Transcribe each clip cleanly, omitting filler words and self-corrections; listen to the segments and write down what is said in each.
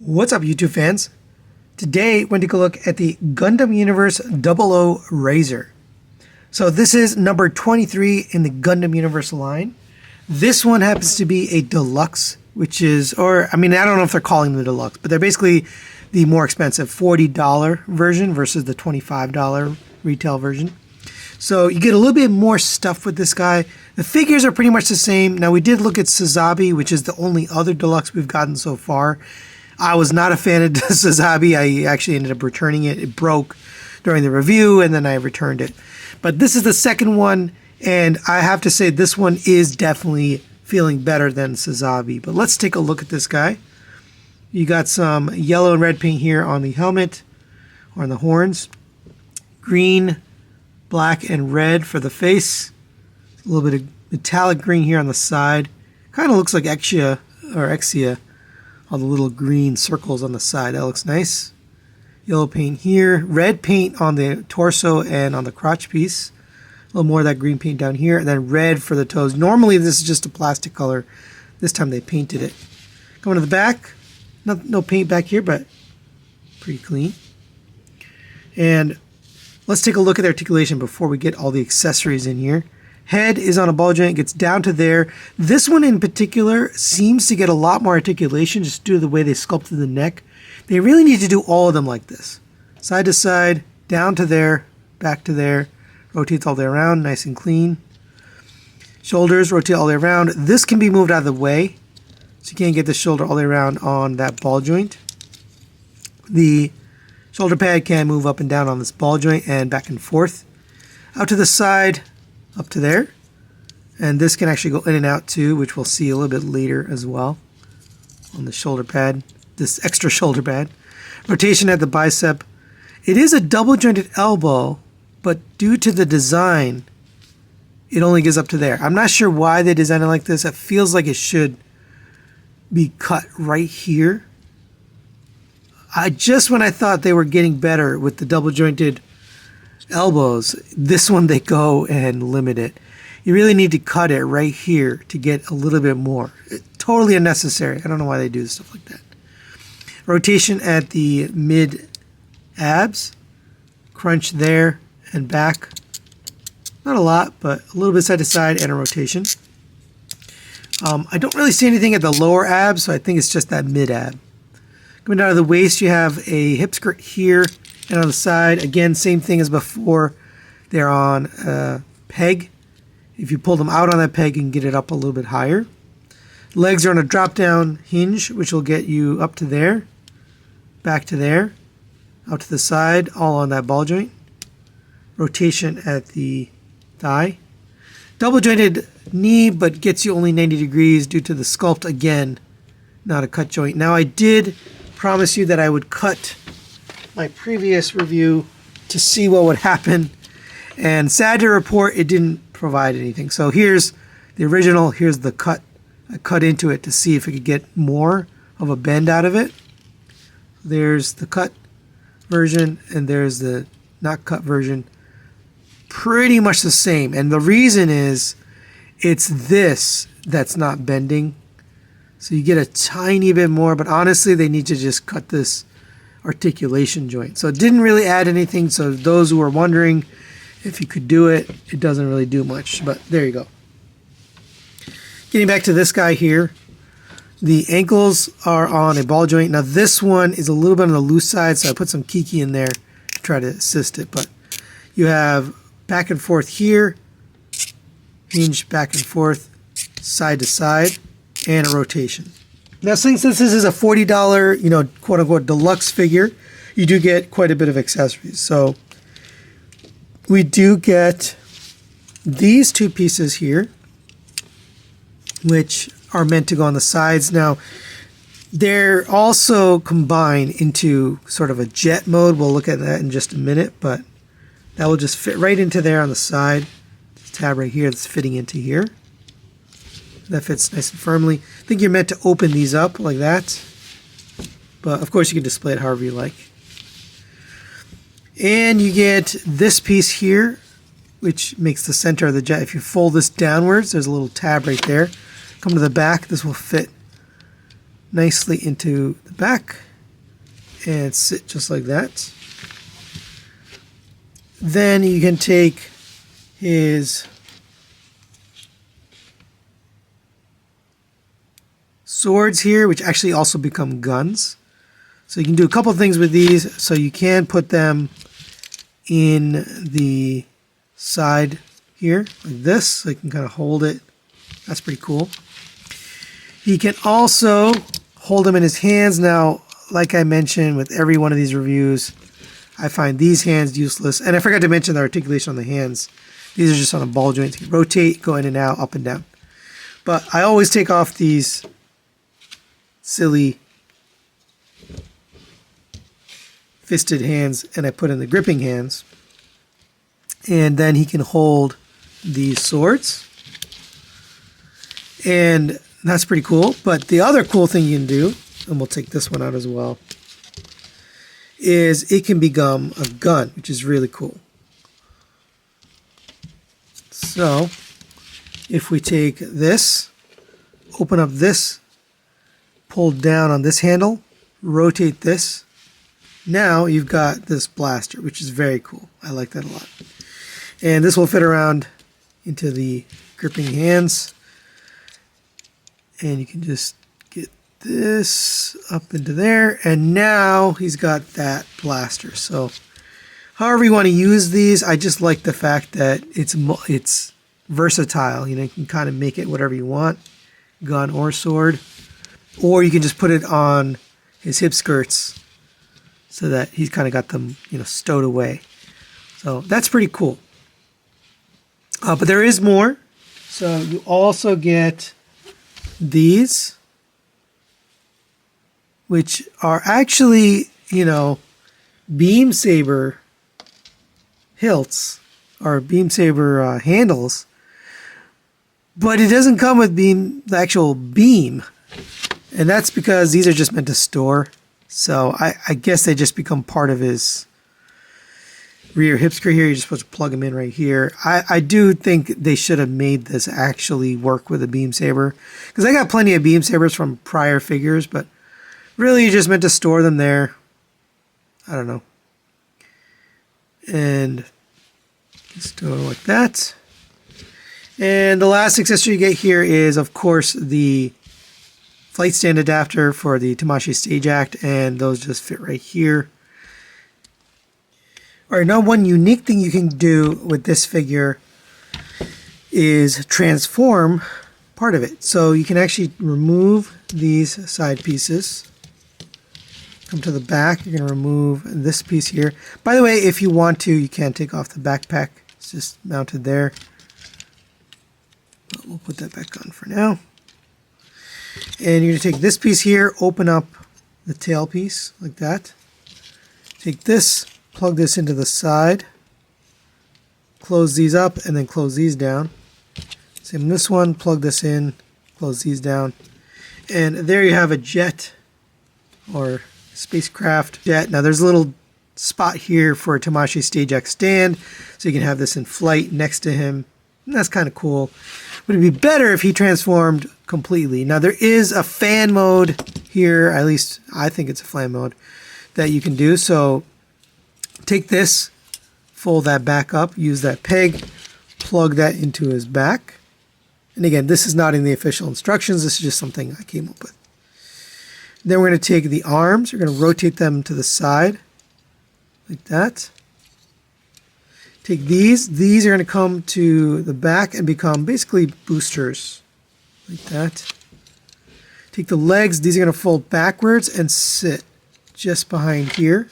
What's up, YouTube fans? Today, we're going to take a look at the Gundam Universe 00 Razor. So this is number 23 in the Gundam Universe line. This one happens to be a deluxe, which is, I don't know if they're calling them the deluxe, but they're basically the more expensive $40 version versus the $25 retail version. So you get a little bit more stuff with this guy. The figures are pretty much the same. Now we did look at Sazabi, which is the only other deluxe we've gotten so far. I was not a fan of Sazabi. I actually ended up returning it. It broke during the review, and then I returned it. But this is the second one, and I have to say this one is definitely feeling better than Sazabi. But let's take a look at this guy. You got some yellow and red paint here on the helmet, or on the horns. Green, black, and red for the face. A little bit of metallic green here on the side. Kind of looks like Exia, or Exia. All the little green circles on the side. That looks nice. Yellow paint here. Red paint on the torso and on the crotch piece. A little more of that green paint down here. And then red for the toes. Normally this is just a plastic color. This time they painted it. Going to the back. No paint back here, but pretty clean. And let's take a look at the articulation before we get all the accessories in here. Head is on a ball joint, gets down to there. This one in particular seems to get a lot more articulation just due to the way they sculpted the neck. They really need to do all of them like this. Side to side, down to there, back to there. Rotates all the way around, nice and clean. Shoulders rotate all the way around. This can be moved out of the way, so you can't get the shoulder all the way around on that ball joint. The shoulder pad can move up and down on this ball joint and back and forth. Out to the side, up to there. And this can actually go in and out too, which we'll see a little bit later as well on the shoulder pad, this extra shoulder pad. Rotation at the bicep. It is a double jointed elbow, but due to the design, it only goes up to there. I'm not sure why they designed it like this. It feels like it should be cut right here. When I thought they were getting better with the double jointed elbows, this one they go and limit it. You really need to cut it right here to get a little bit more. Totally unnecessary. I don't know why they do stuff like that. Rotation at the mid abs. Crunch there and back. Not a lot, but a little bit side to side and a rotation. I don't really see anything at the lower abs, so I think it's just that mid ab. Coming down to the waist, you have a hip skirt here and on the side. Again, same thing as before. They're on a peg. If you pull them out on that peg, you can get it up a little bit higher. Legs are on a drop-down hinge, which will get you up to there, back to there, out to the side, all on that ball joint. Rotation at the thigh. Double-jointed knee, but gets you only 90 degrees due to the sculpt. Again, not a cut joint. Now, I did promise you that I would cut my previous review to see what would happen, and sad to report, it didn't provide anything. So here's the original, here's the cut. I cut into it to see if I could get more of a bend out of it. There's the cut version, and there's the not cut version. Pretty much the same, and the reason is it's this that's not bending. So you get a tiny bit more, but honestly, they need to just cut this articulation joint. So it didn't really add anything. So those who are wondering if you could do it, it doesn't really do much, but there you go. Getting back to this guy here, the ankles are on a ball joint. Now this one is a little bit on the loose side, so I put some kiki in there to try to assist it, but you have back and forth here, hinge back and forth, side to side, and a rotation. Now, since this is a $40, quote-unquote deluxe figure, you do get quite a bit of accessories. So we do get these two pieces here, which are meant to go on the sides. Now, they're also combined into sort of a jet mode. We'll look at that in just a minute, but that will just fit right into there on the side. This tab right here that's fitting into here. That fits nice and firmly. I think you're meant to open these up like that. But of course you can display it however you like. And you get this piece here, which makes the center of the jet. If you fold this downwards, there's a little tab right there. Come to the back, this will fit nicely into the back. and sit just like that. Then you can take his swords here, which actually also become guns. So you can do a couple of things with these. So you can put them in the side here like this, so you can kind of hold it. That's pretty cool. He can also hold them in his hands. Now, like I mentioned with every one of these reviews, I find these hands useless. And I forgot to mention the articulation on the hands. These are just on a ball joint. You rotate, go in and out, up and down. But I always take off these silly fisted hands and I put in the gripping hands. And then he can hold these swords. And that's pretty cool. But the other cool thing you can do, and we'll take this one out as well, is it can become a gun, which is really cool. So if we take this, open up this, pull down on this handle, rotate this, now you've got this blaster, which is very cool. I like that a lot. And this will fit around into the gripping hands. And you can just get this up into there. And now he's got that blaster. So however you want to use these, I just like the fact that it's versatile. You know, you can kind of make it whatever you want, gun or sword. Or you can just put it on his hip skirts so that he's kind of got them, you know, stowed away. So that's pretty cool. But there is more. So you also get these, which are actually, you know, beam saber hilts or beam saber handles, but it doesn't come with the actual beam, and that's because these are just meant to store. So I guess they just become part of his rear hip skirt here. You're just supposed to plug them in right here. I do think they should have made this actually work with a beam saber, because I got plenty of beam sabers from prior figures, but really you just meant to store them there. I don't know. And just do it like that. And the last accessory you get here is, of course, the flight stand adapter for the Tamashii Stage Act, and those just fit right here. All right, now one unique thing you can do with this figure is transform part of it. So you can actually remove these side pieces. Come to the back, you're going to remove this piece here. By the way, if you want to, you can take off the backpack. It's just mounted there. But we'll put that back on for now. And you're going to take this piece here, open up the tail piece like that. Take this, plug this into the side, close these up, and then close these down. Same in this one, plug this in, close these down. And there you have a jet or spacecraft jet. Now there's a little spot here for a Tamashii Stage Act stand, so you can have this in flight next to him. And that's kind of cool. Would it be better if he transformed completely? Now there is a fan mode here, at least I think it's a fan mode, that you can do. So take this, fold that back up, use that peg, plug that into his back. And again, this is not in the official instructions, this is just something I came up with. Then we're going to take the arms, we're going to rotate them to the side, like that. Take these are going to come to the back and become basically boosters, like that. Take the legs, these are going to fold backwards and sit just behind here.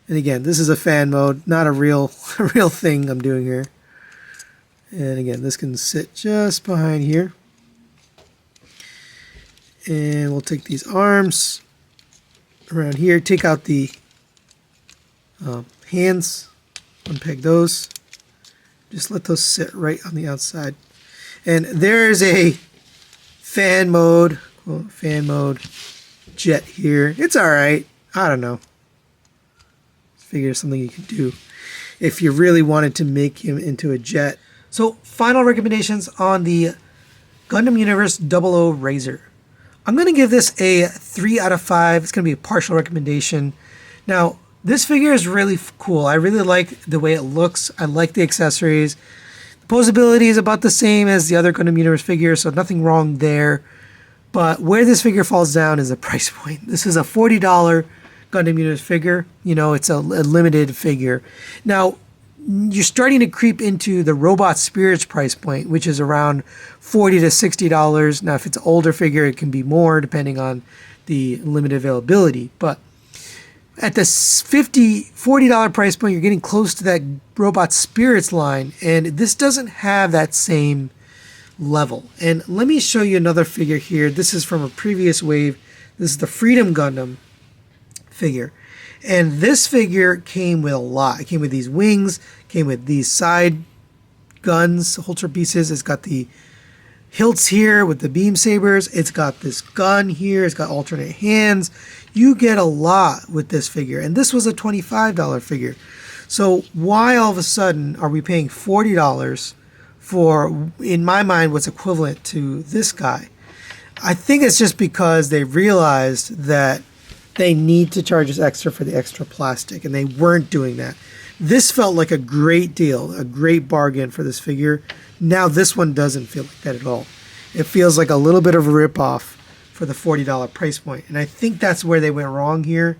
And again, this is a fan mode, not a real thing I'm doing here. And again, this can sit just behind here. And we'll take these arms around here, take out the hands, unpeg those, just let those sit right on the outside. And there's a fan mode jet here. It's alright, I don't know. Figure something you could do if you really wanted to make him into a jet. So final recommendations on the Gundam Universe 00 Razor. I'm going to give this a 3 out of 5. It's going to be a partial recommendation. Now, this figure is really cool. I really like the way it looks. I like the accessories. The posability is about the same as the other Gundam Universe figure, so nothing wrong there. But where this figure falls down is the price point. This is a $40 Gundam Universe figure. You know, it's a limited figure. Now, you're starting to creep into the Robot Spirits price point, which is around $40 to $60. Now, if it's an older figure, it can be more depending on the limited availability. But at the $40 price point, you're getting close to that Robot Spirits line, and this doesn't have that same level. And let me show you another figure here. This is from a previous wave. This is the Freedom Gundam figure. And this figure came with a lot. It came with these wings, came with these side guns, holster pieces. It's got the hilts here with the beam sabers. It's got this gun here. It's got alternate hands. You get a lot with this figure. And this was a $25 figure. So why all of a sudden are we paying $40 for, in my mind, what's equivalent to this guy? I think it's just because they realized that they need to charge us extra for the extra plastic, and they weren't doing that. This felt like a great deal, a great bargain for this figure. Now this one doesn't feel like that at all. It feels like a little bit of a ripoff for the $40 price point, and I think that's where they went wrong here.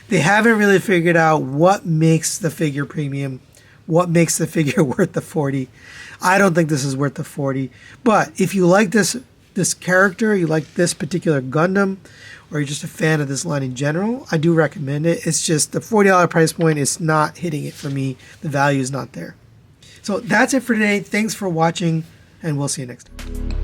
They haven't really figured out what makes the figure premium, what makes the figure worth the $40. I don't think this is worth the $40, but if you like this character, you like this particular Gundam, or you're just a fan of this line in general, I do recommend it. It's just the $40 price point is not hitting it for me. The value is not there. So that's it for today. Thanks for watching, and we'll see you next time.